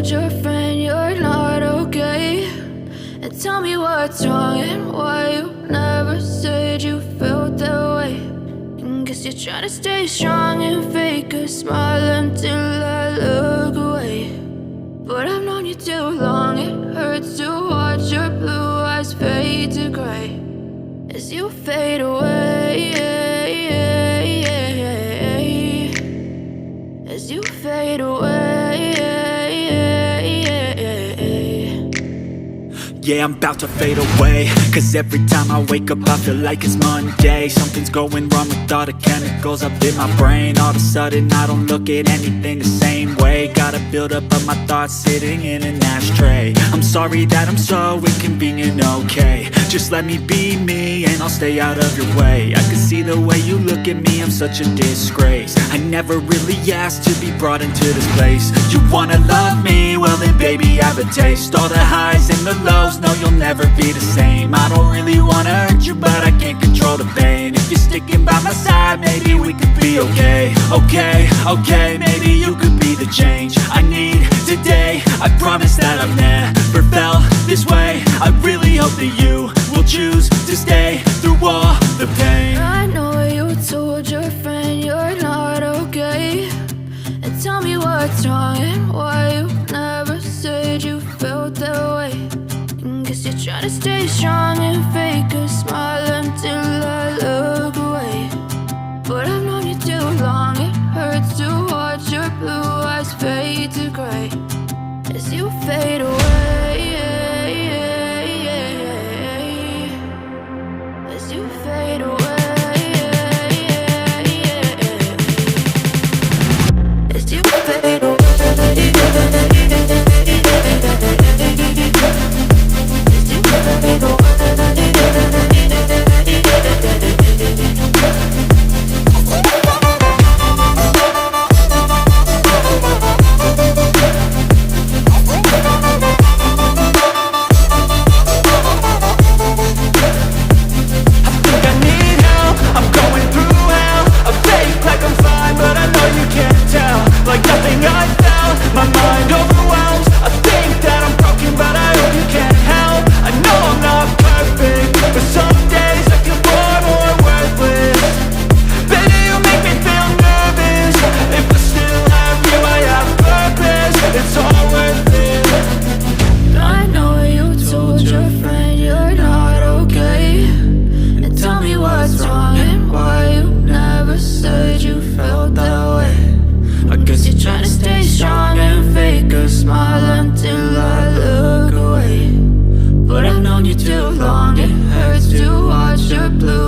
told your friend you're not okay? And tell me what's wrong and why you never said you felt that way. And guess you're trying to stay strong and fake a smile until I look away. But I've known you too long, it hurts to watch your blue eyes fade to gray as you fade away, as you fade away. Yeah, I'm about to fade away, cause every time I wake up I feel like it's Monday. Something's going wrong with all the chemicals up in my brain. All of a sudden I don't look at anything the same way. Got a buildup of my thoughts sitting in an ashtray. I'm sorry that I'm so inconvenient, okay? Just let me be me and I'll stay out of your way. I can see the way you look at me, I'm such a disgrace. I never really asked to be brought into this place. You wanna love me? Well then baby have a taste. All the highs and the lows, no you'll never be the same. I don't really wanna hurt you but I can't control the pain. If you're sticking by my side maybe we could be okay. Okay, maybe you could be the change I need today. I promise that I've never felt this way. I really hope that you will choose to stay through all the pain. I know you told your friend you're not okay. And tell me what's wrong and why you never said you felt that way. And guess you're trying to stay strong and fake a smile until I look away. But I've known you too long, it hurts to watch your blue eyes fade to gray as you fade away, as you fade away, as you fade away. Too long, it hurts to watch your blue